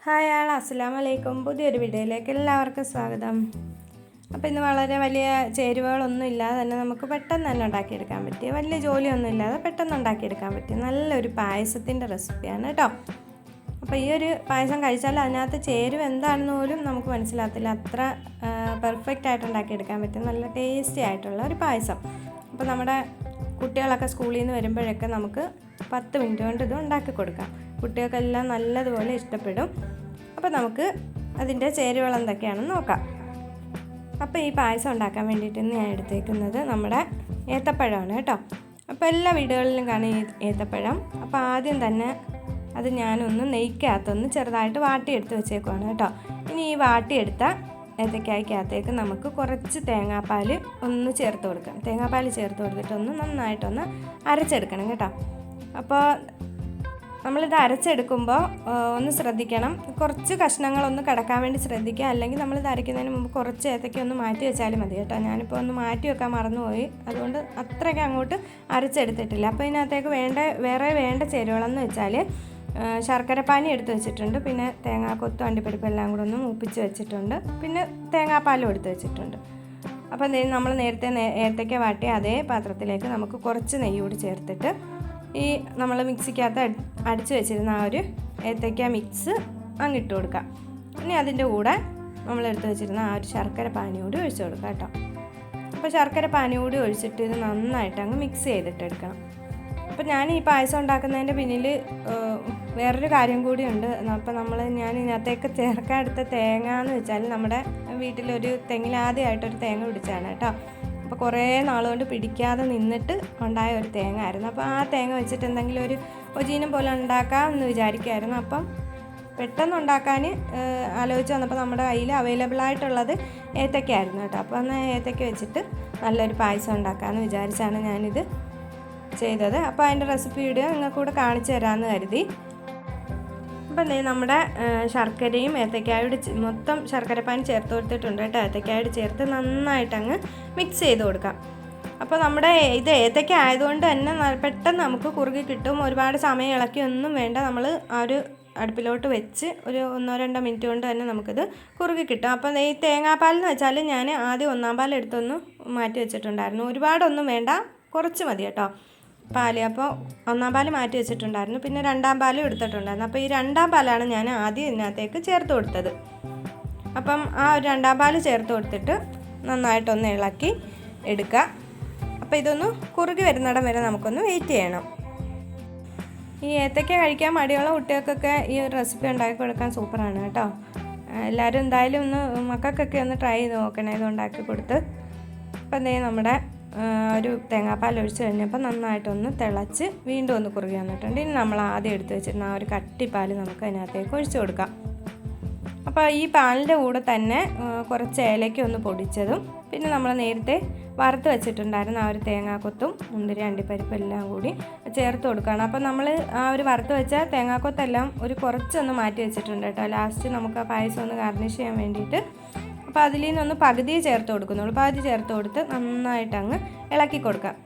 Hi അസ്സലാമു അലൈക്കും. പുതിയൊരു വീഡിയോയിലേക്ക് എല്ലാവർക്കും സ്വാഗതം. അപ്പോൾ ഇന്ന് വളരെ വലിയ ചേരുവകളൊന്നും ഇല്ലാതെ തന്നെ നമുക്ക് പെട്ടെന്ന് തന്നെ ഉണ്ടാക്കിയെടുക്കാൻ പറ്റിയ, വലിയ ജോലിയൊന്നും ഇല്ലാതെ പെട്ടെന്ന് ഉണ്ടാക്കിയെടുക്കാൻ പറ്റിയ നല്ലൊരു പായസത്തിൻ്റെ റെസിപ്പിയാണ് കേട്ടോ. അപ്പോൾ ഈ ഒരു പായസം കഴിച്ചാൽ അതിനകത്ത് ചേരുവ എന്താണെന്ന് പോലും നമുക്ക് മനസ്സിലാകത്തില്ല, അത്ര പെർഫെക്റ്റ് ആയിട്ട് ഉണ്ടാക്കിയെടുക്കാൻ പറ്റിയ നല്ല ടേസ്റ്റി ആയിട്ടുള്ള ഒരു പായസം. അപ്പോൾ നമ്മുടെ കുട്ടികളൊക്കെ സ്കൂളിൽ നിന്ന് വരുമ്പോഴൊക്കെ നമുക്ക് 10 മിനിറ്റ് കൊണ്ട് ഇത് ഉണ്ടാക്കി കൊടുക്കാം. കുട്ടികൾക്കെല്ലാം നല്ലതുപോലെ ഇഷ്ടപ്പെടും. അപ്പോൾ നമുക്ക് അതിൻ്റെ ചേരുവകൾ എന്തൊക്കെയാണെന്ന് നോക്കാം. അപ്പോൾ ഈ പായസം ഉണ്ടാക്കാൻ വേണ്ടിയിട്ട് ഞാൻ എടുത്തേക്കുന്നത് നമ്മുടെ ഏത്തപ്പഴമാണ് കേട്ടോ. അപ്പോൾ എല്ലാ വീടുകളിലും കാണും ഈ ഏത്തപ്പഴം. അപ്പോൾ ആദ്യം തന്നെ അത് ഞാനൊന്ന് നെയ്ക്കകത്തൊന്ന് ചെറുതായിട്ട് വാട്ടിയെടുത്ത് വെച്ചേക്കുവാണ് കേട്ടോ. ഇനി ഈ വാട്ടിയെടുത്ത ഏത്തക്കായ്ക്കകത്തേക്ക് നമുക്ക് കുറച്ച് തേങ്ങാപ്പാൽ ഒന്ന് ചേർത്ത് കൊടുക്കാം. തേങ്ങാപ്പാൽ ചേർത്ത് കൊടുത്തിട്ടൊന്ന് നന്നായിട്ടൊന്ന് അരച്ചെടുക്കണം കേട്ടോ. അപ്പോൾ നമ്മളിത് അരച്ചെടുക്കുമ്പോൾ ഒന്ന് ശ്രദ്ധിക്കണം, കുറച്ച് കഷ്ണങ്ങളൊന്ന് കിടക്കാൻ വേണ്ടി ശ്രദ്ധിക്കുക. അല്ലെങ്കിൽ നമ്മളിത് അരയ്ക്കുന്നതിന് മുമ്പ് കുറച്ച് ഏത്തയ്ക്ക ഒന്ന് മാറ്റി വെച്ചാലും മതി കേട്ടോ. ഞാനിപ്പോൾ ഒന്ന് മാറ്റി വെക്കാൻ മറന്നുപോയി, അതുകൊണ്ട് അത്രയ്ക്ക് അങ്ങോട്ട് അരച്ചെടുത്തിട്ടില്ല. അപ്പോൾ ഇതിനകത്തേക്ക് വേണ്ട ചേരുവകളെന്ന് വെച്ചാൽ ശർക്കരപ്പാനി എടുത്ത് വെച്ചിട്ടുണ്ട്, പിന്നെ തേങ്ങാക്കൊത്തും അണ്ടിപ്പരിപ്പ് എല്ലാം കൂടെ ഒന്ന് മൂപ്പിച്ച് വെച്ചിട്ടുണ്ട്, പിന്നെ തേങ്ങാപ്പാലും എടുത്ത് വെച്ചിട്ടുണ്ട്. അപ്പോൾ നമ്മൾ നേരത്തെ ഏത്തയ്ക്ക വാട്ടിയ അതേ പാത്രത്തിലേക്ക് നമുക്ക് കുറച്ച് നെയ്യ് കൂടി ചേർത്തിട്ട് ഈ നമ്മൾ മിക്സിക്കകത്ത് അടിച്ച് വെച്ചിരുന്ന ആ ഒരു ഏത്തയ്ക്ക മിക്സ് അങ്ങിട്ട് കൊടുക്കാം. ഇനി അതിൻ്റെ കൂടെ നമ്മളെടുത്ത് വെച്ചിരുന്ന ആ ഒരു ശർക്കര പാനി കൂടി ഒഴിച്ച് കൊടുക്കാം കേട്ടോ. അപ്പോൾ ശർക്കര പാനി കൂടി ഒഴിച്ചിട്ട് ഇത് നന്നായിട്ട് അങ്ങ് മിക്സ് ചെയ്തിട്ടെടുക്കണം. അപ്പോൾ ഞാൻ ഈ പായസം ഉണ്ടാക്കുന്നതിൻ്റെ പിന്നിൽ വേറൊരു കാര്യം കൂടിയുണ്ട്. അപ്പോൾ ഞാൻ ഇതിനകത്തേക്ക് ചേർക്കാൻ എടുത്ത തേങ്ങ എന്ന് വെച്ചാൽ നമ്മുടെ വീട്ടിലൊരു തെങ്ങിലാദ്യമായിട്ടൊരു തേങ്ങ പിടിച്ചതാണ് കേട്ടോ. അപ്പോൾ കുറേ നാളുകൊണ്ട് പിടിക്കാതെ നിന്നിട്ട് ഉണ്ടായ ഒരു തേങ്ങ ആയിരുന്നു. അപ്പോൾ ആ തേങ്ങ വെച്ചിട്ട് എന്തെങ്കിലും ഒരു ഒജീനം പോലെ ഉണ്ടാക്കാം എന്ന് വിചാരിക്കുമായിരുന്നു. അപ്പം പെട്ടെന്ന് ഉണ്ടാക്കാൻ ആലോചിച്ച് വന്നപ്പോൾ നമ്മുടെ കയ്യിൽ അവൈലബിൾ ആയിട്ടുള്ളത് ഏത്തയ്ക്കായിരുന്നു കേട്ടോ. അപ്പോൾ അന്ന് ഏത്തയ്ക്ക വെച്ചിട്ട് നല്ലൊരു പായസം ഉണ്ടാക്കാമെന്ന് വിചാരിച്ചാണ് ഞാനിത് ചെയ്തത്. അപ്പോൾ അതിൻ്റെ റെസിപ്പി വീഡിയോ നിങ്ങൾക്ക് കൂടെ കാണിച്ചു തരാമെന്ന് കരുതി. അപ്പം നമ്മുടെ ശർക്കരയും ഏത്തയ്ക്കായോട് മൊത്തം ശർക്കരപ്പാനി ചേർത്ത് കൊടുത്തിട്ടുണ്ട് കേട്ടോ. ഏത്തയ്ക്കായോട് ചേർത്ത് നന്നായിട്ട് അങ്ങ് മിക്സ് ചെയ്ത് കൊടുക്കാം. അപ്പോൾ നമ്മുടെ ഇത് ഏത്തയ്ക്ക ആയതുകൊണ്ട് തന്നെ പെട്ടെന്ന് നമുക്ക് കുറുകി കിട്ടും. ഒരുപാട് സമയം ഇളക്കി ഒന്നും വേണ്ട, നമ്മൾ ആ ഒരു അടുപ്പിലോട്ട് വെച്ച് ഒരു 1-2 മിനിറ്റ് കൊണ്ട് തന്നെ നമുക്കിത് കുറുകി കിട്ടും. അപ്പോൾ ഈ തേങ്ങാപ്പാലെന്ന് വെച്ചാൽ ഞാൻ ആദ്യം 1-ാം പാൽ എടുത്തൊന്ന് മാറ്റി വെച്ചിട്ടുണ്ടായിരുന്നു. ഒരുപാടൊന്നും വേണ്ട, കുറച്ച് മതി കേട്ടോ പാല്. അപ്പോൾ 1-ാം പാൽ മാറ്റി വെച്ചിട്ടുണ്ടായിരുന്നു, പിന്നെ 2-ാം പാലും എടുത്തിട്ടുണ്ടായിരുന്നു. അപ്പോൾ ഈ 2-ാം പാലാണ് ഞാൻ ആദ്യം ഇതിനകത്തേക്ക് ചേർത്ത് കൊടുത്തത്. അപ്പം ആ ഒരു 2-ാം പാൽ ചേർത്ത് കൊടുത്തിട്ട് നന്നായിട്ടൊന്ന് ഇളക്കി എടുക്കുക. അപ്പോൾ ഇതൊന്ന് കുറുകി വരുന്നിടം വരെ നമുക്കൊന്ന് വെയിറ്റ് ചെയ്യണം. ഈ ഏത്തയ്ക്ക കഴിക്കാൻ മടിയുള്ള കുട്ടികൾക്കൊക്കെ ഈ ഒരു റെസിപ്പി ഉണ്ടാക്കി കൊടുക്കാൻ സൂപ്പറാണ് കേട്ടോ. എല്ലാവരും എന്തായാലും ഒന്ന് മക്കൾക്കൊക്കെ ഒന്ന് ട്രൈ ചെയ്ത് നോക്കണേ ഇത് ഉണ്ടാക്കി കൊടുത്ത്. അപ്പോൾ നമ്മുടെ ഒരു തേങ്ങാപ്പാൽ ഒഴിച്ച് കഴിഞ്ഞപ്പോൾ നന്നായിട്ടൊന്ന് തിളച്ച് വീണ്ടും ഒന്ന് കുറുകി വന്നിട്ടുണ്ട്. ഇനി നമ്മൾ ആദ്യം എടുത്ത് വെച്ചിരുന്ന ആ ഒരു കട്ടിപ്പാൽ നമുക്ക് അതിനകത്തേക്ക് ഒഴിച്ച് കൊടുക്കാം. അപ്പോൾ ഈ പാലിൻ്റെ കൂടെ തന്നെ കുറച്ച് ഏലയ്ക്ക ഒന്ന് പൊടിച്ചതും, പിന്നെ നമ്മൾ നേരത്തെ വറുത്ത് വെച്ചിട്ടുണ്ടായിരുന്ന ആ ഒരു തേങ്ങാക്കൊത്തും മുന്തിരി അണ്ടിപ്പരിപ്പ് എല്ലാം കൂടി ചേർത്ത് കൊടുക്കുകയാണ്. അപ്പോൾ നമ്മൾ ആ ഒരു വറുത്ത് വെച്ച തേങ്ങാക്കൊത്തെല്ലാം ഒരു കുറച്ചൊന്ന് മാറ്റി വെച്ചിട്ടുണ്ട് കേട്ടോ. ലാസ്റ്റ് നമുക്ക് ആ പായസം ഒന്ന് ഗാർണിഷ് ചെയ്യാൻ വേണ്ടിയിട്ട്. അപ്പോൾ അതിൽ നിന്നൊന്ന് പകുതിയെ ചേർത്ത് കൊടുക്കുന്നുള്ളൂ. പകുതി ചേർത്ത് കൊടുത്ത് നന്നായിട്ട് അങ്ങ് ഇളക്കി കൊടുക്കാം.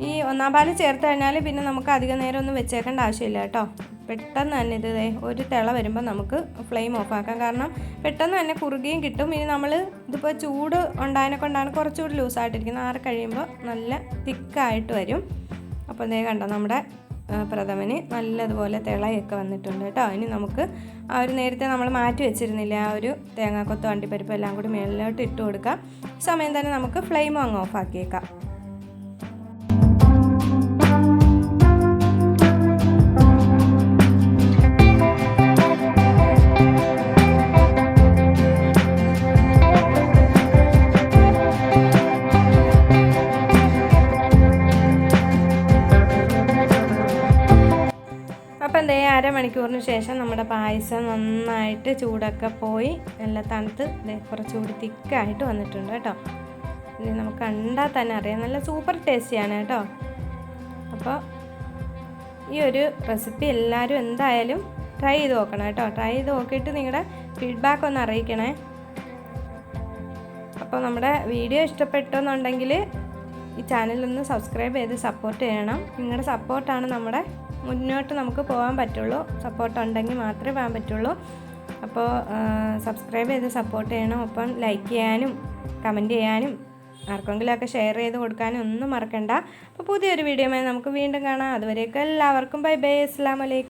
ഈ 1-ാം പാൽ ചേർത്ത് കഴിഞ്ഞാൽ പിന്നെ നമുക്ക് അധികം നേരം ഒന്നും വെച്ചേക്കേണ്ട ആവശ്യമില്ല കേട്ടോ. പെട്ടെന്ന് തന്നെ ഇത് ഒരു തിള വരുമ്പോൾ നമുക്ക് ഫ്ലെയിം ഓഫാക്കാം, കാരണം പെട്ടെന്ന് തന്നെ കുറുകിയും കിട്ടും. ഇനി നമ്മൾ ഇതിപ്പോൾ ചൂട് ഉണ്ടായതിനെ കൊണ്ടാണ് കുറച്ചുകൂടി ലൂസായിട്ടിരിക്കുന്നത്. ആറ് കഴിയുമ്പോൾ നല്ല തിക്കായിട്ട് വരും. അപ്പോൾ കണ്ടോ നമ്മുടെ പ്രഥമന് നല്ലതുപോലെ തിളയൊക്കെ വന്നിട്ടുണ്ട് കേട്ടോ. ഇനി നമുക്ക് ആ ഒരു നേരത്തെ നമ്മൾ മാറ്റി വെച്ചിരുന്നില്ല ആ ഒരു തേങ്ങാക്കൊത്തും അണ്ടിപ്പരിപ്പ് എല്ലാം കൂടി മേളിലോട്ട് ഇട്ട് കൊടുക്കാം. സമയം തന്നെ നമുക്ക് ഫ്ലെയിം അങ്ങ് ഓഫാക്കിയേക്കാം. അപ്പം അരമണിക്കൂറിന് ശേഷം നമ്മുടെ പായസം നന്നായിട്ട് ചൂടൊക്കെ പോയി നല്ല തണുത്ത് കുറച്ചുകൂടി തിക്കായിട്ട് വന്നിട്ടുണ്ട് കേട്ടോ. ഇത് നമുക്ക് കണ്ടാൽ തന്നെ അറിയാം, നല്ല സൂപ്പർ ടേസ്റ്റിയാണ് കേട്ടോ. അപ്പോൾ ഈ ഒരു റെസിപ്പി എല്ലാവരും എന്തായാലും ട്രൈ ചെയ്ത് നോക്കണം കേട്ടോ. ട്രൈ ചെയ്ത് നോക്കിയിട്ട് നിങ്ങളുടെ ഫീഡ്ബാക്ക് ഒന്ന് അറിയിക്കണേ. അപ്പോൾ നമ്മുടെ വീഡിയോ ഇഷ്ടപ്പെട്ടെന്നുണ്ടെങ്കിൽ ഈ ചാനലൊന്ന് സബ്സ്ക്രൈബ് ചെയ്ത് സപ്പോർട്ട് ചെയ്യണം. നിങ്ങളുടെ സപ്പോർട്ടാണ് നമ്മുടെ മുന്നോട്ട് നമുക്ക് പോകാൻ പറ്റുള്ളൂ. സപ്പോർട്ട് ഉണ്ടെങ്കിൽ മാത്രമേ പോകാൻ പറ്റുള്ളൂ. അപ്പോൾ സബ്സ്ക്രൈബ് ചെയ്ത് സപ്പോർട്ട് ചെയ്യണം. ഒപ്പം ലൈക്ക് ചെയ്യാനും കമൻറ്റ് ചെയ്യാനും ആർക്കെങ്കിലുമൊക്കെ ഷെയർ ചെയ്ത് കൊടുക്കാനും ഒന്നും മറക്കണ്ട. അപ്പോൾ പുതിയൊരു വീഡിയോയുമായി നമുക്ക് വീണ്ടും കാണാം. അതുവരെയൊക്കെ എല്ലാവർക്കും ബൈ ബൈ. അസ്സലാമു അലൈക്കും.